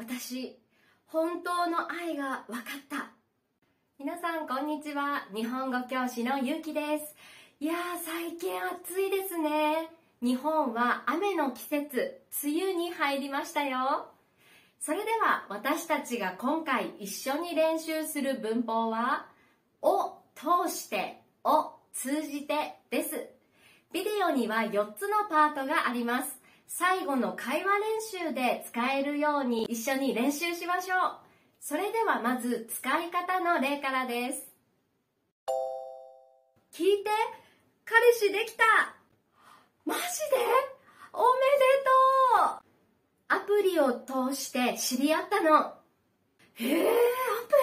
私、本当の愛が分かった。皆さんこんにちは。日本語教師のゆうきです。いやー、最近暑いですね。日本は雨の季節、梅雨に入りましたよ。それでは私たちが今回一緒に練習する文法は、を通してを通じてです。ビデオには4つのパートがあります。最後の会話練習で使えるように一緒に練習しましょう。それではまず使い方の例からです。聞いて、彼氏できた。マジで？おめでとう。アプリを通して知り合ったの。アプ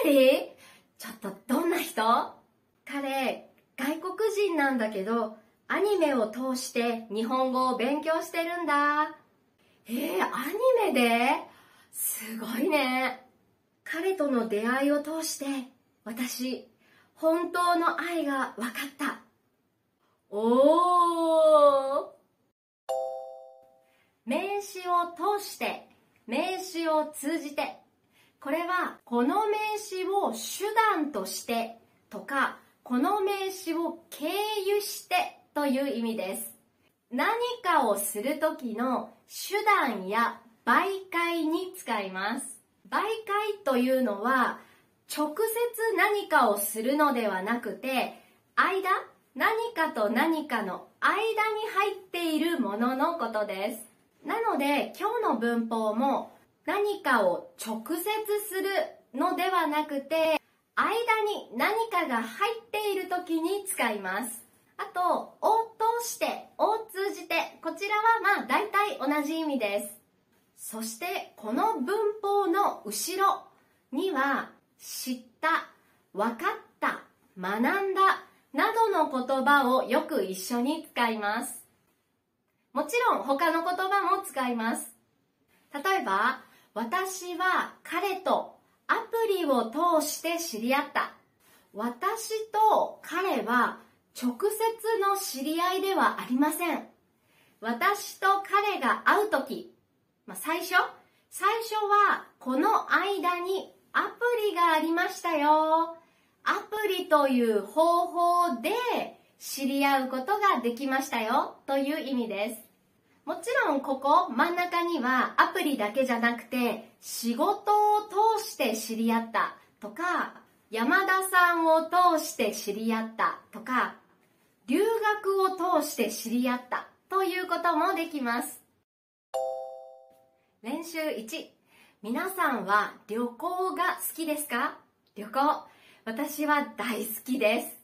リ？ちょっとどんな人？彼、外国人なんだけど、アニメを通して日本語を勉強してるんだ。アニメですごいね。彼との出会いを通して、私、本当の愛が分かった。名詞を通して、名詞を通じて。これは、この名詞を手段としてとか、この名詞を経由してという意味です。何かをするときの手段や媒介に使います。媒介というのは、直接何かをするのではなくて、何かと何かの間に入っているもののことです。なので、今日の文法も何かを直接するのではなくて、間に何かが入っているときに使います。あと、を通して、を通じて、こちらは大体同じ意味です。そして、この文法の後ろには、知った、わかった、学んだ、などの言葉をよく一緒に使います。もちろん他の言葉も使います。例えば、私は彼とアプリを通して知り合った。私と彼は直接の知り合いではありません。私と彼が会うとき、最初はこの間にアプリがありましたよ。アプリという方法で知り合うことができましたよという意味です。もちろんここ真ん中にはアプリだけじゃなくて仕事を通して知り合ったとか山田さんを通して知り合ったとか留学を通して知り合ったということもできます。練習1、皆さんは旅行が好きですか？旅行、私は大好きです。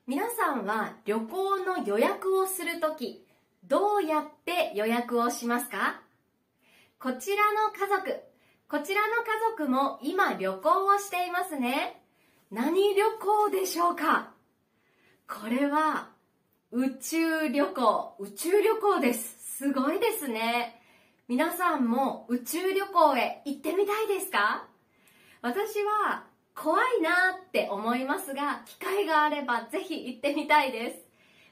皆さんは旅行の予約をするときどうやって予約をしますか？こちらの家族も今旅行をしていますね。何旅行でしょうか？これは宇宙旅行です。すごいですね。皆さんも宇宙旅行へ行ってみたいですか？私は怖いなって思いますが、機会があればぜひ行ってみたいです。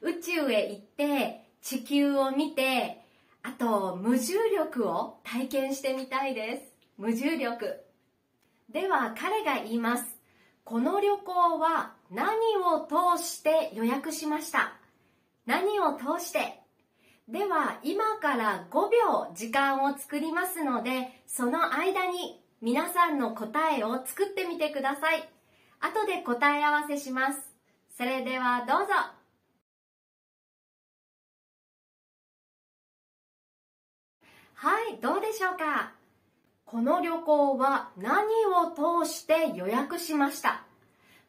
宇宙へ行って地球を見て、あと無重力を体験してみたいです。無重力。では彼が言います。この旅行は何を通して予約しました？何を通して？では今から5秒時間を作りますので、その間に皆さんの答えを作ってみてください。後で答え合わせします。それではどうぞ。はい、どうでしょうか？この旅行は何を通して予約しました？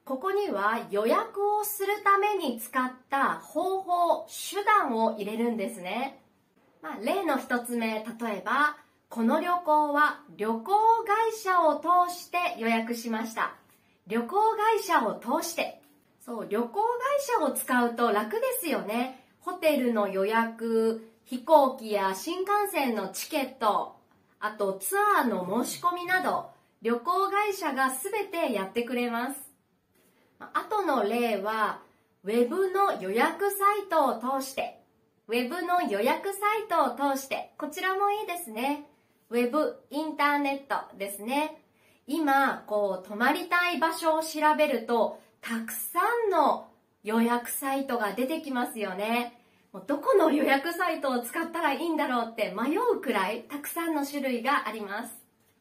ここには予約をするために使った方法、手段を入れるんですね。例の一つ目、例えば、この旅行は旅行会社を通して予約しました。旅行会社を通して。そう、旅行会社を使うと楽ですよね。ホテルの予約、飛行機や新幹線のチケット、あとツアーの申し込みなど、旅行会社がすべてやってくれます。あとの例は、ウェブの予約サイトを通して、こちらもいいですね。ウェブ、インターネットですね。今、泊まりたい場所を調べると、たくさんの予約サイトが出てきますよね。もうどこの予約サイトを使ったらいいんだろうって迷うくらいたくさんの種類があります。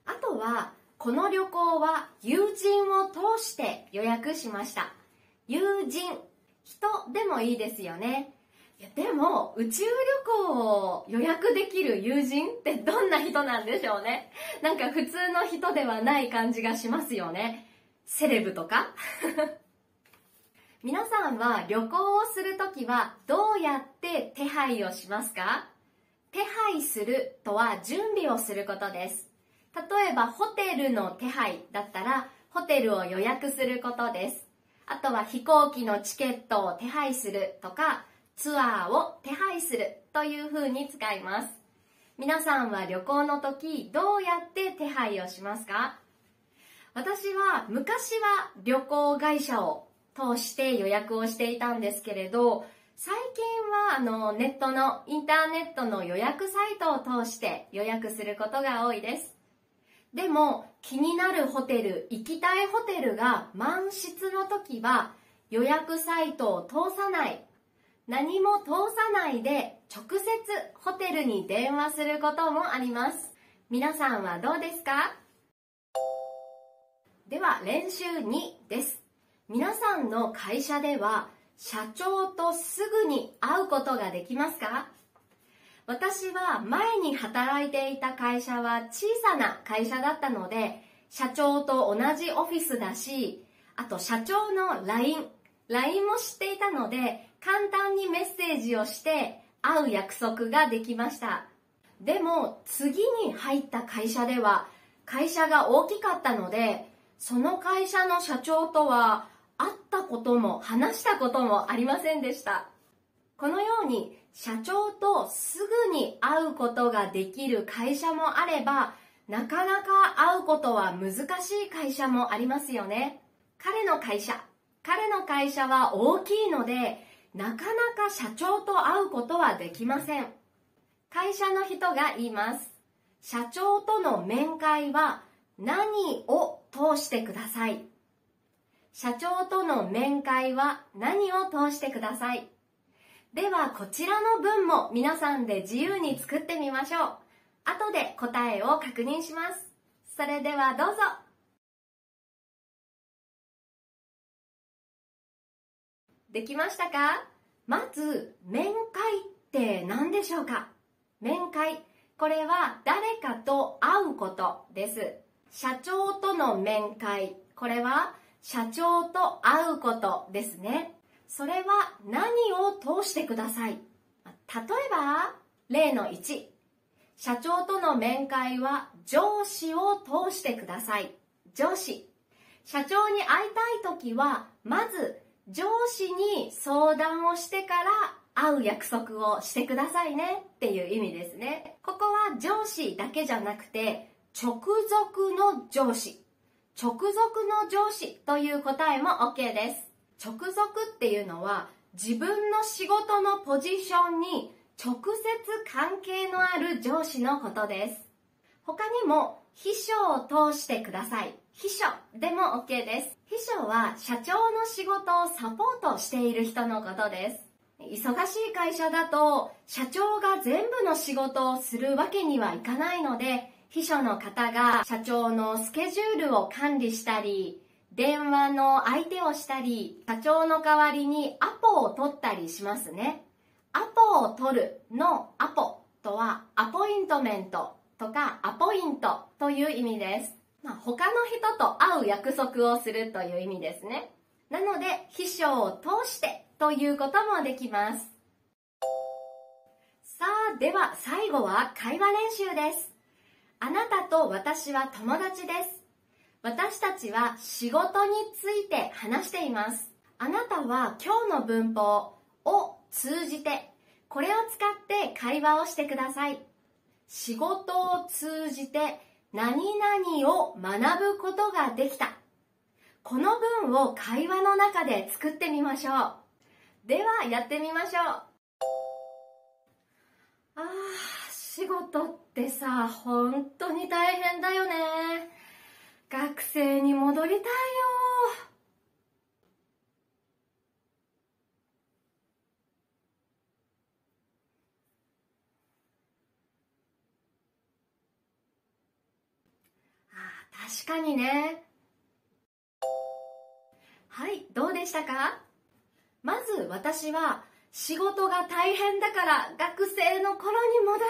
あとは、この旅行は友人を通して予約しました。友人、人でもいいですよね。いやでも宇宙旅行を予約できる友人ってどんな人なんでしょうね。なんか普通の人ではない感じがしますよね。セレブとか皆さんは旅行をするときはどうやって手配をしますか？手配するとは準備をすることです。例えばホテルの手配だったらホテルを予約することです。あとは飛行機のチケットを手配するとかツアーを手配するというふうに使います。皆さんは旅行の時どうやって手配をしますか？私は昔は旅行会社を通して予約をしていたんですけれど、最近はネットのインターネットの予約サイトを通して予約することが多いです。でも気になるホテル、行きたいホテルが満室の時は予約サイトを通さない、何も通さないで直接ホテルに電話することもあります。皆さんはどうですか？では練習2です。皆さんの会社では社長とすぐに会うことができますか？私は前に働いていた会社は小さな会社だったので、社長と同じオフィスだし、あと社長の LINE も知っていたので、簡単にメッセージをして会う約束ができました。でも次に入った会社では会社が大きかったので、その会社の社長とは会ったことも話したこともありませんでした。このように社長とすぐに会うことができる会社もあれば、なかなか会うことは難しい会社もありますよね。彼の会社は大きいので、なかなか社長と会うことはできません。会社の人が言います。社長との面会は何を通してください。社長との面会は何を通してください。ではこちらの文も皆さんで自由に作ってみましょう。後で答えを確認します。それではどうぞ。できましたか？まず、面会って何でしょうか？面会、これは誰かと会うことです。社長との面会、これは社長と会うことですね。それは何を通してください。例えば、例の1、社長との面会は上司を通してください。上司。社長に会いたいときは、まず上司に相談をしてから会う約束をしてくださいねっていう意味ですね。ここは上司だけじゃなくて、直属の上司。直属の上司という答えも OK です。直属っていうのは自分の仕事のポジションに直接関係のある上司のことです。他にも秘書を通してください。秘書でも OK です。秘書は社長の仕事をサポートしている人のことです。忙しい会社だと社長が全部の仕事をするわけにはいかないので、秘書の方が社長のスケジュールを管理したり、電話の相手をしたり、社長の代わりにアポを取ったりしますね。アポを取るのアポとはアポイントメントとかアポイントという意味です。他の人と会う約束をするという意味ですね。なので秘書を通してということもできます。さあ、では最後は会話練習です。あなたと私は友達です。私たちは仕事について話しています。あなたは今日の文法を通じて、これを使って会話をしてください。仕事を通じて何々を学ぶことができた。この文を会話の中で作ってみましょう。ではやってみましょう。仕事ってさ、本当に大変だよね。学生に戻りたいよ。確かにね。はい、どうでしたか？まず私は仕事が大変だから学生の頃に戻り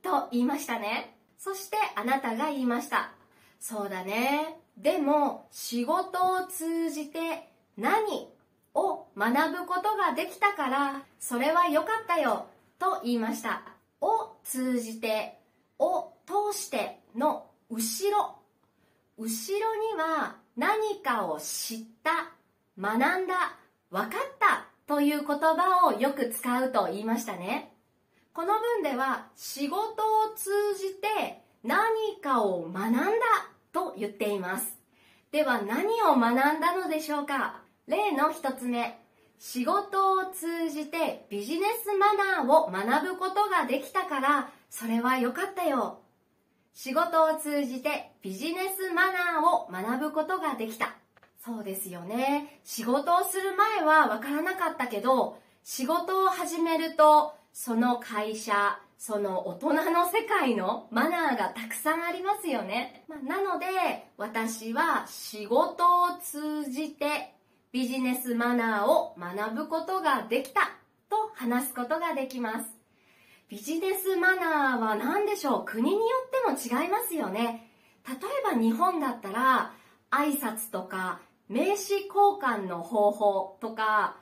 たいと言いましたね。そしてあなたが言いました。そうだね。でも仕事を通じて何を学ぶことができたからそれは良かったよと言いました。を通じて、を通しての後ろには何かを知った、学んだ、分かったという言葉をよく使うと言いましたね。この文では仕事を通じて何かを学んだと言っています。では何を学んだのでしょうか？例の一つ目、仕事を通じてビジネスマナーを学ぶことができたからそれは良かったよ。仕事を通じてビジネスマナーを学ぶことができた。そうですよね。仕事をする前はわからなかったけど、仕事を始めると、その会社、その大人の世界のマナーがたくさんありますよね。なので、私は仕事を通じてビジネスマナーを学ぶことができたと話すことができます。ビジネスマナーは何でしょう？国によっても違いますよね。例えば日本だったら挨拶とか名刺交換の方法とか、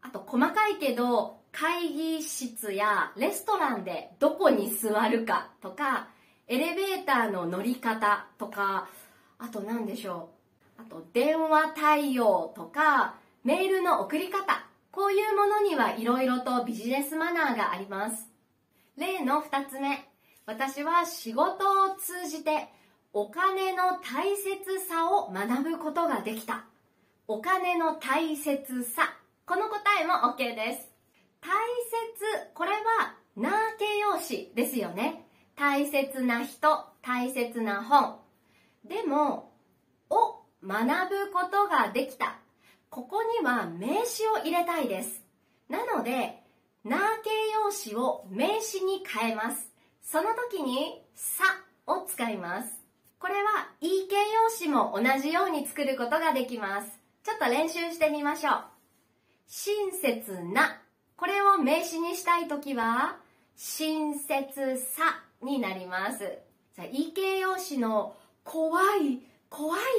あと細かいけど会議室やレストランでどこに座るかとか、エレベーターの乗り方とか、あと何でしょう？あと電話対応とかメールの送り方、こういうものにはいろいろとビジネスマナーがあります。例の2つ目、私は仕事を通じてお金の大切さを学ぶことができた。お金の大切さ、この答えも OK です。大切、これは名形容詞ですよね。大切な人、大切な本。でも、を学ぶことができた。ここには名詞を入れたいです。なので、名形容詞を名詞に変えます。その時にさを使います。これは意形容詞も同じように作ることができます。ちょっと練習してみましょう。親切な、これを名詞にしたい時は親切さになります。じゃあ意形容詞の怖い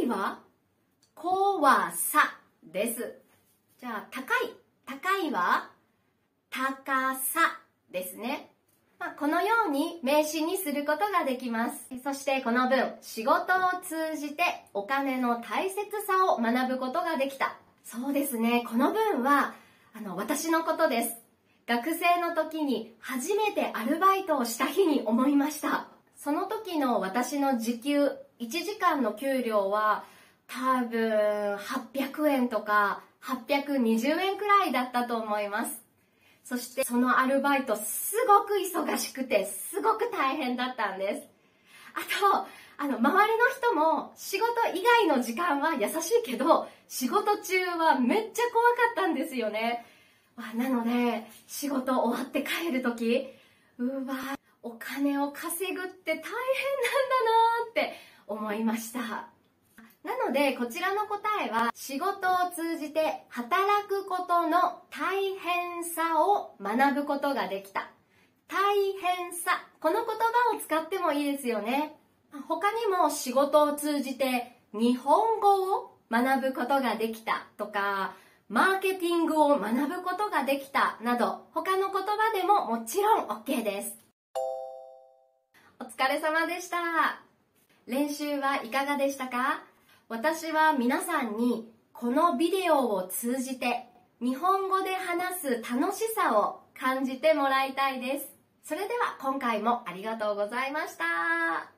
は怖さです。じゃあ高いは高さですね。このように名詞にすることができます。そしてこの文、仕事を通じてお金の大切さを学ぶことができた。そうですね、この文は私のことです。学生の時に初めてアルバイトをした日に思いました。その時の私の時給、1時間の給料は多分800円とか820円くらいだったと思います。そしてそのアルバイトすごく忙しくてすごく大変だったんです。あと、周りの人も仕事以外の時間は優しいけど、仕事中はめっちゃ怖かったんですよね。なので、仕事終わって帰るとき、お金を稼ぐって大変なんだなーって思いました。なので、こちらの答えは、仕事を通じて働くことの大変さを学ぶことができた。大変さ。この言葉を使ってもいいですよね。他にも仕事を通じて日本語を学ぶことができたとか、マーケティングを学ぶことができたなど、他の言葉でももちろん OK です。お疲れ様でした。練習はいかがでしたか？私は皆さんにこのビデオを通じて日本語で話す楽しさを感じてもらいたいです。それでは今回もありがとうございました。